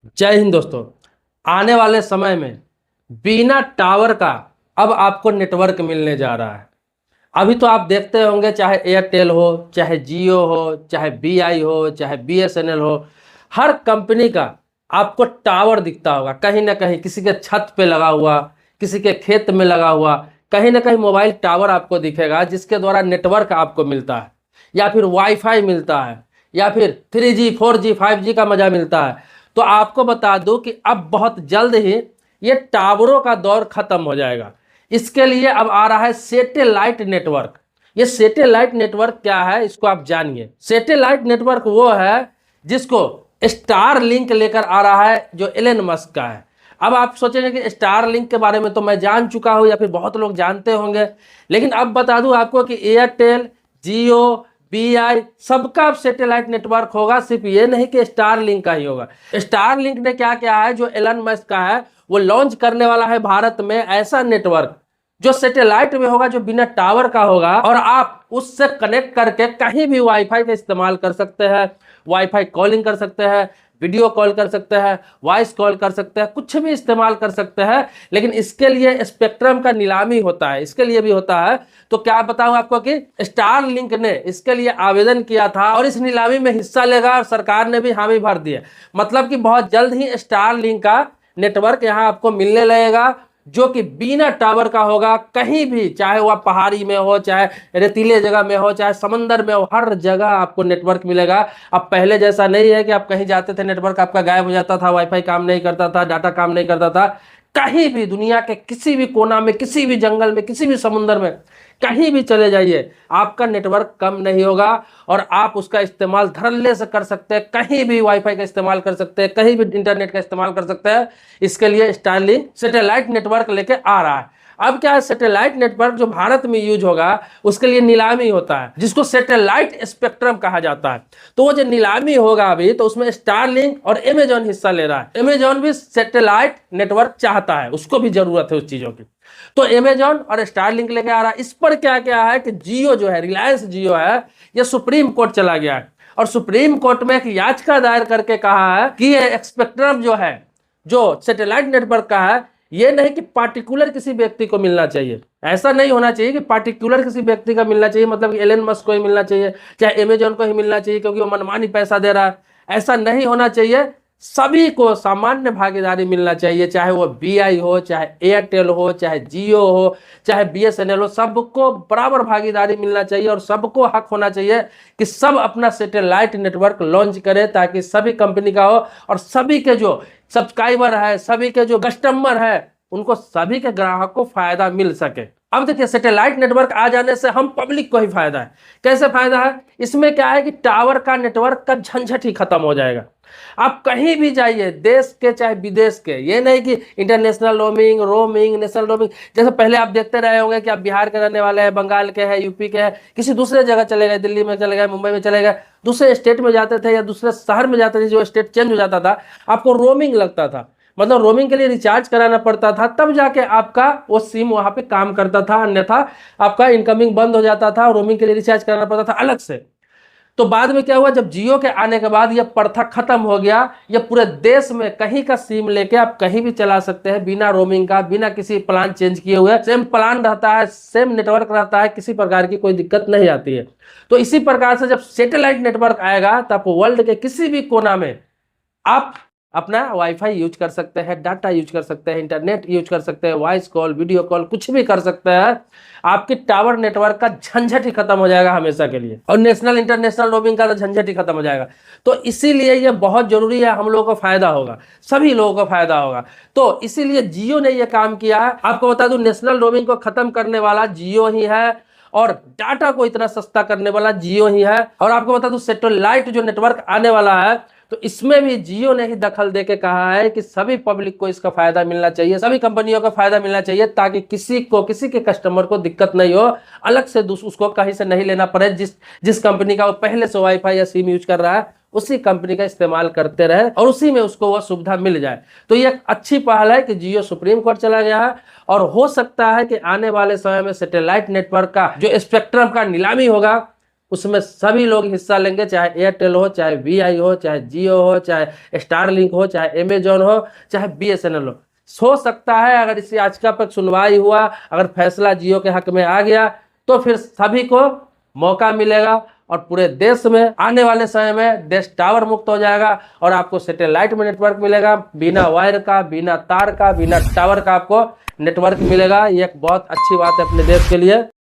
जय हिंद दोस्तों। आने वाले समय में बिना टावर का अब आपको नेटवर्क मिलने जा रहा है। अभी तो आप देखते होंगे, चाहे एयरटेल हो, चाहे जियो हो, चाहे बीआई हो, चाहे बीएसएनएल हो, हर कंपनी का आपको टावर दिखता होगा। कहीं ना कहीं किसी के छत पे लगा हुआ, किसी के खेत में लगा हुआ, कहीं ना कहीं मोबाइल टावर आपको दिखेगा, जिसके द्वारा नेटवर्क आपको मिलता है, या फिर वाईफाई मिलता है, या फिर 3G 4G 5G का मजा मिलता है। तो आपको बता दूं कि अब बहुत जल्द ही ये टावरों का दौर खत्म हो जाएगा। इसके लिए अब आ रहा है सैटेलाइट नेटवर्क। ये सैटेलाइट नेटवर्क क्या है, इसको आप जानिए। सैटेलाइट नेटवर्क वो है जिसको स्टार लिंक लेकर आ रहा है, जो एलन मस्क का है। अब आप सोचेंगे कि स्टार लिंक के बारे में तो मैं जान चुका हूं, या फिर बहुत लोग जानते होंगे, लेकिन अब बता दूं आपको कि एयरटेल, जियो, बीआई सबका अब सैटेलाइट नेटवर्क होगा। सिर्फ ये नहीं कि स्टार लिंक का ही होगा। स्टार लिंक ने क्या क्या है, जो एलन मस्क का है, वो लॉन्च करने वाला है भारत में ऐसा नेटवर्क जो सैटेलाइट में होगा, जो बिना टावर का होगा, और आप उससे कनेक्ट करके कहीं भी वाईफाई का इस्तेमाल कर सकते हैं। वाईफाई कॉलिंग कर सकते हैं, वीडियो कॉल कर सकते हैं, वॉइस कॉल कर सकते हैं, कुछ भी इस्तेमाल कर सकते हैं। लेकिन इसके लिए स्पेक्ट्रम का नीलामी होता है, इसके लिए भी होता है। तो क्या बताऊं आपको कि स्टार लिंक ने इसके लिए आवेदन किया था और इस नीलामी में हिस्सा लेगा, और सरकार ने भी हामी भर दी है। मतलब कि बहुत जल्द ही स्टार लिंक का नेटवर्क यहाँ आपको मिलने लगेगा, जो कि बिना टावर का होगा। कहीं भी, चाहे वह पहाड़ी में हो, चाहे रेतीले जगह में हो, चाहे समंदर में हो, हर जगह आपको नेटवर्क मिलेगा। अब पहले जैसा नहीं है कि आप कहीं जाते थे नेटवर्क आपका गायब हो जाता था, वाईफाई काम नहीं करता था, डाटा काम नहीं करता था। कहीं भी दुनिया के किसी भी कोना में, किसी भी जंगल में, किसी भी समुद्र में, कहीं भी चले जाइए, आपका नेटवर्क कम नहीं होगा, और आप उसका इस्तेमाल धड़ल्ले से कर सकते हैं। कहीं भी वाईफाई का इस्तेमाल कर सकते हैं, कहीं भी इंटरनेट का इस्तेमाल कर सकते हैं। इसके लिए स्टारलिंक सैटेलाइट नेटवर्क लेके आ रहा है। अब क्या है, सैटेलाइट नेटवर्क जो भारत में यूज होगा, उसके लिए नीलामी होता है, जिसको सैटेलाइट स्पेक्ट्रम कहा जाता है। तो वो जो नीलामी होगा अभी, तो उसमें स्टारलिंक और अमेजॉन हिस्सा ले रहा है। अमेजॉन भी सैटेलाइट नेटवर्क चाहता है, उसको भी जरूरत है उस चीजों की। तो अमेजॉन और स्टारलिंक लेके आ रहा है। इस पर क्या क्या है कि जियो जो है, रिलायंस जियो है, ये सुप्रीम कोर्ट चला गया है, और सुप्रीम कोर्ट में एक याचिका दायर करके कहा है कि ये स्पेक्ट्रम जो है, जो सैटेलाइट नेटवर्क का है, ये नहीं कि पार्टिकुलर किसी व्यक्ति को मिलना चाहिए। ऐसा नहीं होना चाहिए कि पार्टिकुलर किसी व्यक्ति का मिलना चाहिए, मतलब कि एलन मस्क को ही मिलना चाहिए, चाहे अमेजॉन को ही मिलना चाहिए क्योंकि वो मनमानी पैसा दे रहा है। ऐसा नहीं होना चाहिए। सभी को सामान्य भागीदारी मिलना चाहिए, चाहे वो बीआई हो, चाहे एयरटेल हो, चाहे जियो हो, चाहे बीएसएनएल हो, सबको बराबर भागीदारी मिलना चाहिए, और सबको हक होना चाहिए कि सब अपना सैटेलाइट नेटवर्क लॉन्च करे, ताकि सभी कंपनी का हो, और सभी के जो सब्सक्राइबर है, सभी के जो कस्टमर है, उनको सभी के ग्राहक को फायदा मिल सके। अब देखिए, सैटेलाइट नेटवर्क आ जाने से हम पब्लिक को ही फायदा है। कैसे फायदा है? इसमें क्या है कि टावर का, नेटवर्क का झंझट ही खत्म हो जाएगा। आप कहीं भी जाइए, देश के चाहे विदेश के, ये नहीं कि इंटरनेशनल रोमिंग, नेशनल रोमिंग। जैसे पहले आप देखते रहे होंगे कि आप बिहार के रहने वाले हैं, बंगाल के हैं, यूपी के हैं, किसी दूसरे जगह चले गए, दिल्ली में चले गए, मुंबई में चले गए, दूसरे स्टेट में जाते थे या दूसरे शहर में जाते थे, जो स्टेट चेंज हो जाता था, आपको रोमिंग लगता था। मतलब रोमिंग के लिए रिचार्ज कराना पड़ता था, तब जाके आपका वो सिम वहां पे काम करता था, अन्यथा आपका इनकमिंग बंद हो जाता था, रोमिंग के लिए रिचार्ज कराना पड़ता था अलग से। तो बाद में क्या हुआ, जब जियो के आने के बाद यह प्रथा खत्म हो गया। यह पूरे देश में कहीं का सिम लेके आप कहीं भी चला सकते हैं, बिना रोमिंग का, बिना किसी प्लान चेंज किए हुए। सेम प्लान रहता है, सेम नेटवर्क रहता है, किसी प्रकार की कोई दिक्कत नहीं आती है। तो इसी प्रकार से जब सैटेलाइट नेटवर्क आएगा, तब वर्ल्ड के किसी भी कोना में आप अपना वाईफाई यूज कर सकते हैं, डाटा यूज कर सकते हैं, इंटरनेट यूज कर सकते हैं, वॉइस कॉल, वीडियो कॉल, कुछ भी कर सकते हैं। आपकी टावर नेटवर्क का झंझट ही खत्म हो जाएगा हमेशा के लिए, और नेशनल इंटरनेशनल रोमिंग का तो झंझट ही खत्म हो जाएगा। तो इसीलिए ये बहुत जरूरी है, हम लोगों को फायदा होगा, सभी लोगों को फायदा होगा। तो इसीलिए जियो ने यह काम किया है। आपको बता दूं, नेशनल रोमिंग को खत्म करने वाला जियो ही है, और डाटा को इतना सस्ता करने वाला जियो ही है। और आपको बता दूं, सैटेलाइट जो नेटवर्क आने वाला है, तो इसमें भी जियो ने ही दखल देके कहा है कि सभी पब्लिक को इसका फायदा मिलना चाहिए, सभी कंपनियों को फायदा मिलना चाहिए, ताकि किसी को, किसी के कस्टमर को दिक्कत नहीं हो, अलग से उसको कहीं से नहीं लेना पड़े। जिस कंपनी का वो पहले से वाईफाई या सिम यूज कर रहा है, उसी कंपनी का इस्तेमाल करते रहे, और उसी में उसको वह सुविधा मिल जाए। तो ये अच्छी पहल है कि जियो सुप्रीम कोर्ट चला गया है, और हो सकता है कि आने वाले समय में सैटेलाइट नेटवर्क का जो स्पेक्ट्रम का नीलामी होगा, उसमें सभी लोग हिस्सा लेंगे, चाहे एयरटेल हो, चाहे वीआई हो, चाहे जियो हो, चाहे स्टारलिंक हो, चाहे अमेजॉन हो, चाहे बीएसएनएल हो सकता है अगर इस याचिका पर सुनवाई हुआ, अगर फैसला जियो के हक में आ गया तो फिर सभी को मौका मिलेगा और पूरे देश में आने वाले समय में देश टावर मुक्त हो जाएगा और आपको सैटेलाइट में नेटवर्क मिलेगा, बिना वायर का, बिना तार का, बिना टावर का आपको नेटवर्क मिलेगा। ये एक बहुत अच्छी बात है अपने देश के लिए।